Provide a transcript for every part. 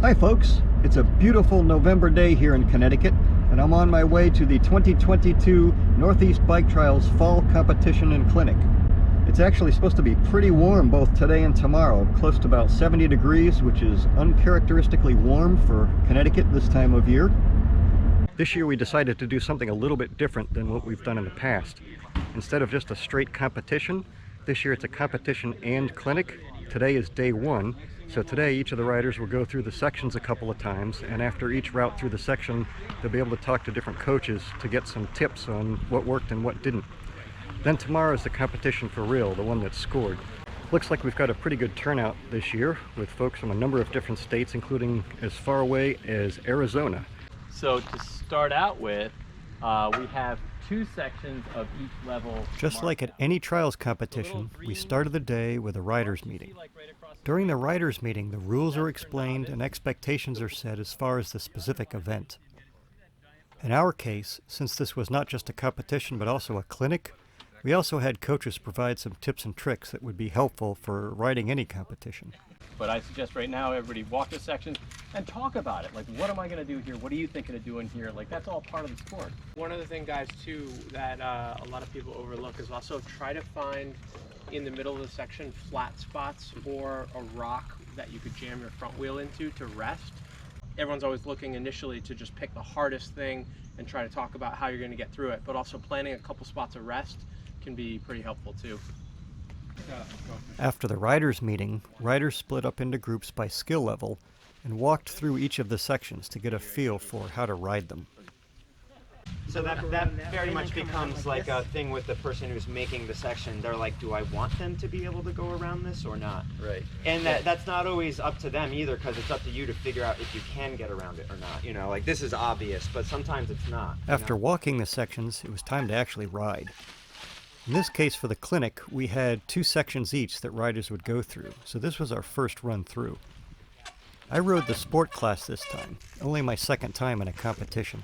Hi folks, it's a beautiful November day here in Connecticut, and I'm on my way to the 2022 Northeast Bike Trials Fall Competition and Clinic. It's actually supposed to be pretty warm both today and tomorrow, close to about 70 degrees, which is uncharacteristically warm for Connecticut this time of year. This year we decided to do something a little bit different than what we've done in the past. Instead of just a straight competition, this year it's a competition and clinic. Today is day one. So today each of the riders will go through the sections a couple of times, and after each route through the section they'll be able to talk to different coaches to get some tips on what worked and what didn't. Then tomorrow is the competition for real, the one that's scored. Looks like we've got a pretty good turnout this year with folks from a number of different states, including as far away as Arizona. So to start out with, we have 2 sections of each level. Just like at any trials competition, we started the day with a riders meeting. During the riders meeting, the rules are explained and expectations are set as far as the specific event. In our case, since this was not just a competition but also a clinic, we also had coaches provide some tips and tricks that would be helpful for riding any competition. But I suggest right now everybody walk the sections and talk about it. Like, what am I going to do here? What are you thinking of doing here? Like, that's all part of the sport. One other thing, guys, too, that a lot of people overlook is also try to find in the middle of the section flat spots or a rock that you could jam your front wheel into to rest. Everyone's always looking initially to just pick the hardest thing and try to talk about how you're going to get through it, but also planning a couple spots of rest can be pretty helpful too. After the riders meeting, riders split up into groups by skill level and walked through each of the sections to get a feel for how to ride them. So that very much becomes like a thing with the person who's making the section. They're like, do I want them to be able to go around this or not? Right. And that's not always up to them either, because it's up to you to figure out if you can get around it or not. You know, like this is obvious, but sometimes it's not. After walking the sections, it was time to actually ride. In this case for the clinic, we had 2 sections each that riders would go through, so this was our first run through. I rode the sport class this time, only my second time in a competition.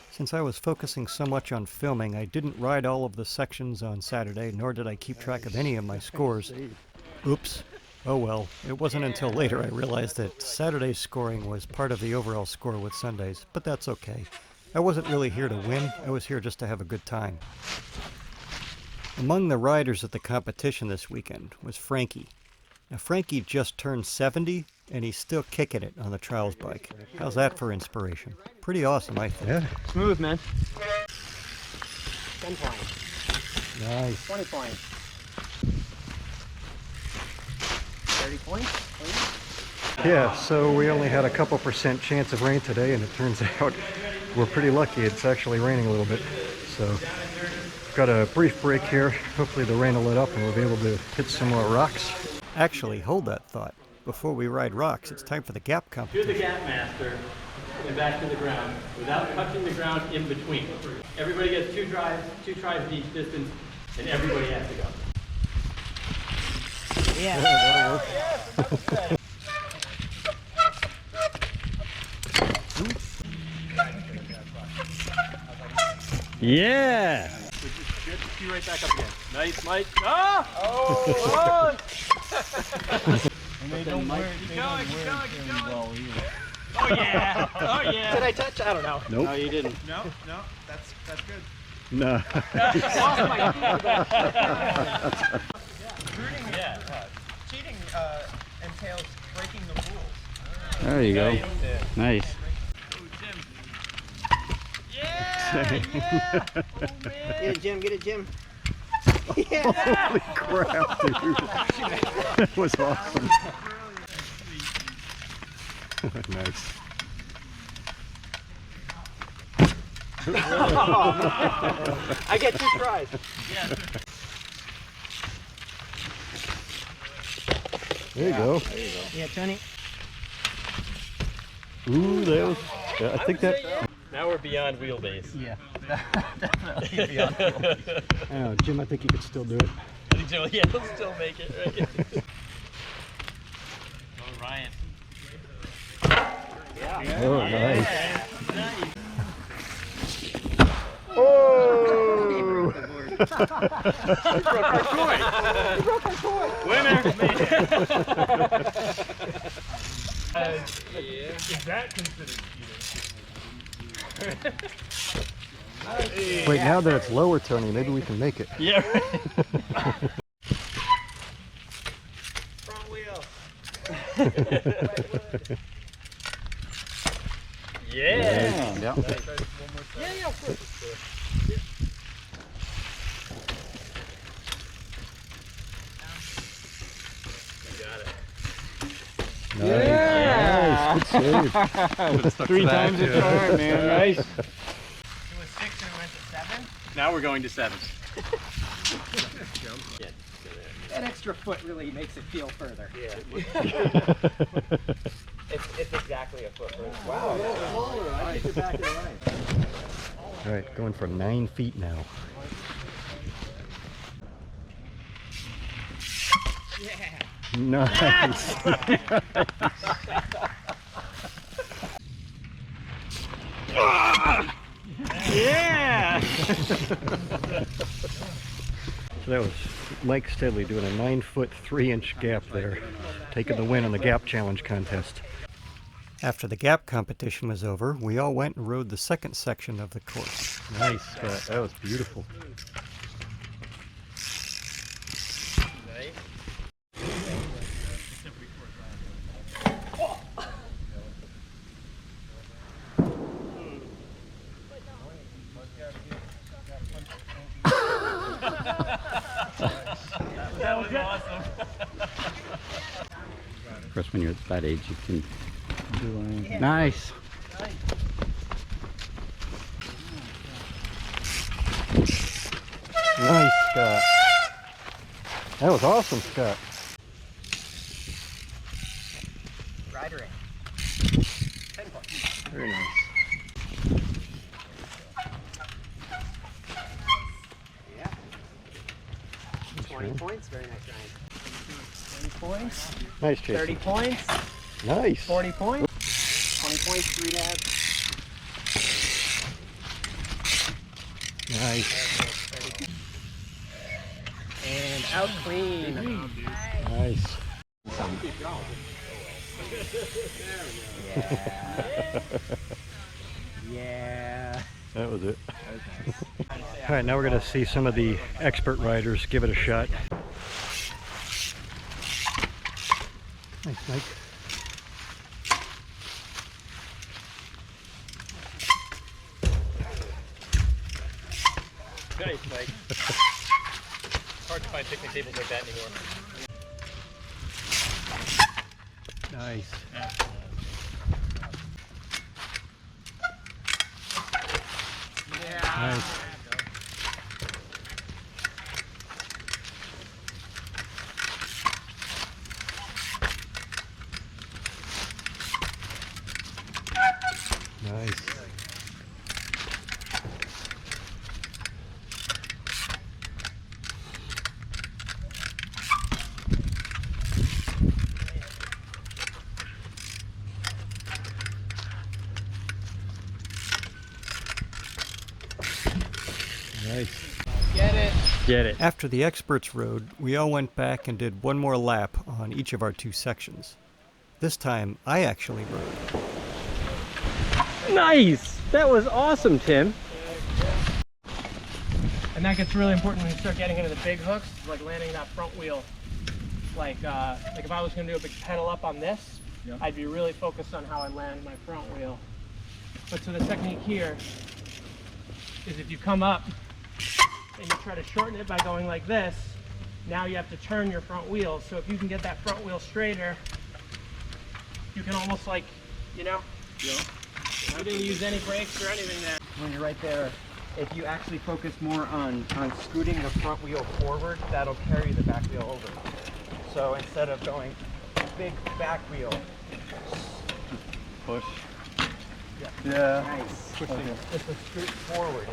Since I was focusing so much on filming, I didn't ride all of the sections on Saturday, nor did I keep track of any of my scores. Oops. Oh well, it wasn't until later I realized that Saturday's scoring was part of the overall score with Sunday's, but that's okay. I wasn't really here to win, I was here just to have a good time. Among the riders at the competition this weekend was Frankie. Now Frankie just turned 70 and he's still kicking it on the trials bike. How's that for inspiration? Pretty awesome, I think. Yeah. Smooth, man. 10 points. Nice. 20 points. 30 points. Yeah, so we only had a couple % chance of rain today, and it turns out we're pretty lucky. It's actually raining a little bit. So got a brief break here. Hopefully the rain will let up and we'll be able to hit some more rocks. Actually, hold that thought. Before we ride rocks, it's time for the gap competition. Do the gap master and back to the ground without touching the ground in between. Everybody gets 2 tries each distance, and everybody has to go. Yeah, that'll work. Yeah! Just be right back up again. Nice, Mike. Ah! Oh! And they don't wear Keep going. Oh yeah! Oh yeah! Did I touch? I don't know. Nope. No, you didn't. No, that's good. No. Cheating entails breaking the rules. There you go. Nice. Yeah! Get it, Jim. Get it, Jim. Holy crap, dude. That was awesome. Nice. I get 2 tries. There you go. Yeah, Tony. Ooh, that was, I think that, Now we're beyond wheelbase. Yeah, definitely beyond wheelbase. oh, Jim, I think you could still do it. I think so. Yeah, he'll still make it, right? Oh, Ryan. Yeah. Oh, nice. Nice. Oh! You broke our toy. You broke our toy. Winner. Is that considered cheating? Wait, now that it's lower, Tony, maybe we can make it. Yeah. Front wheel. Yeah. Yeah. Yeah, of course. Nice. Good save. 3 times the charm, man. Nice. It was 6 and it went to 7. Now we're going to 7. That extra foot really makes it feel further. Yeah. It's exactly a foot. Wow. All right, going for 9 feet now. Nice. Yeah. So that was Mike Steidley doing a 9-foot 3-inch gap there, taking the win on the gap challenge contest. After the gap competition was over, we all went and rode the second section of the course. Nice, Scott. That was beautiful. That was awesome. Of course, when you're at that age, you can do nice. Nice, Scott. That was awesome, Scott. Ridering. Very nice. Yeah. 20 points. Very nice, Ryan. 20 points. Nice, Jason. 30 points. Nice. 40 points. 20 points. 3 dabs. Nice. And out clean. Nice. Yeah. That was it. All right, now we're going to see some of the expert riders give it a shot. Nice, Mike. Nice, Mike. Hard to find picnic tables like that anymore. Nice. Nice. Nice. Nice. Get it. After the experts rode, we all went back and did one more lap on each of our 2 sections. This time, I actually rode. Nice! That was awesome, Tim. And that gets really important when you start getting into the big hooks, like landing that front wheel. Like if I was going to do a big pedal up on this, I'd be really focused on how I land my front wheel. But so the technique here is if you come up and you try to shorten it by going like this, now you have to turn your front wheel. So if you can get that front wheel straighter, you can almost like, you know, you didn't use any brakes or anything there. When you're right there, if you actually focus more on scooting the front wheel forward, that'll carry the back wheel over. So instead of going big back wheel, Push. Yeah. nice. Just a scoot forward.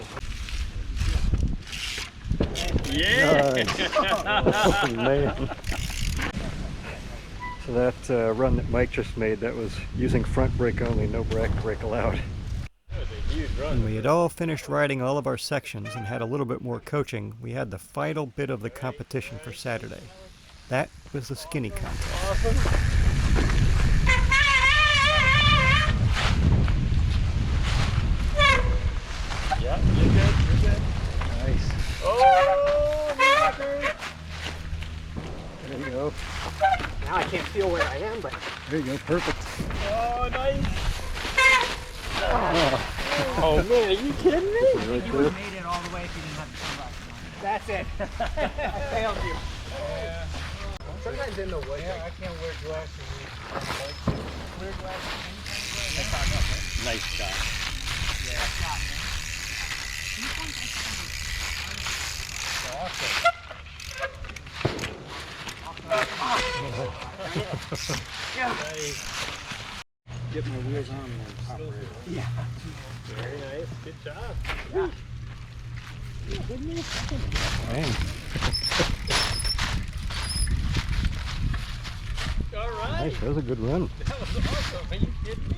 Yeah. Oh, man. So that run that Mike just made, that was using front brake only, no back brake allowed. That was a huge run. When we had all finished riding all of our sections and had a little bit more coaching, we had the final bit of the competition for Saturday. That was the skinny contest. There you go, perfect. Oh, nice. Oh man, are you kidding me? You would have made it all the way if you didn't have the sunglasses on. That's it. I failed you. Yeah. Sometimes in the woods. Yeah, I can't wear glasses. Wear glasses. Nice shot. Get my wheels on and pop right. Yeah. Very nice. Good job. Dang. All right. Nice, that was a good run. That was awesome. Are you kidding me?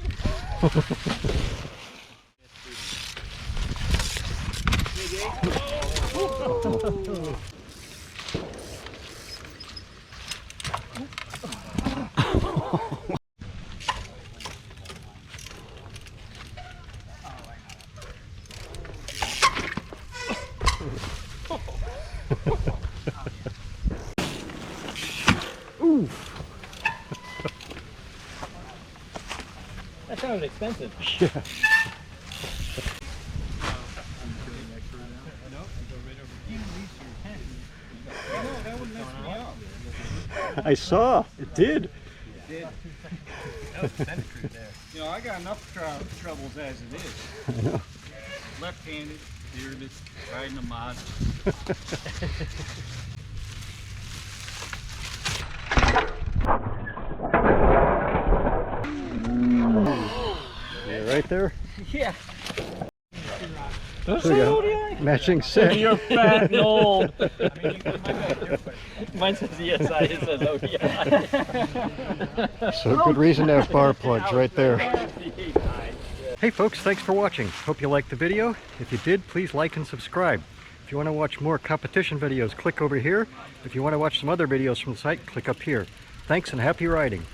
Ooh. That sounded expensive. Yeah. I saw. It did. You know, I got enough troubles as it is. I know. Left-handed, bearded, riding a mod. Yeah, right there. Yeah. That's There you go. Matching set. You're fat and old. I mean, you might not do it, but Mine says ESI, it says ODI. So good reason to have bar plugs right there. Hey folks, thanks for watching. Hope you liked the video. If you did, please like and subscribe. If you want to watch more competition videos, click over here. If you want to watch some other videos from the site, click up here. Thanks and happy riding.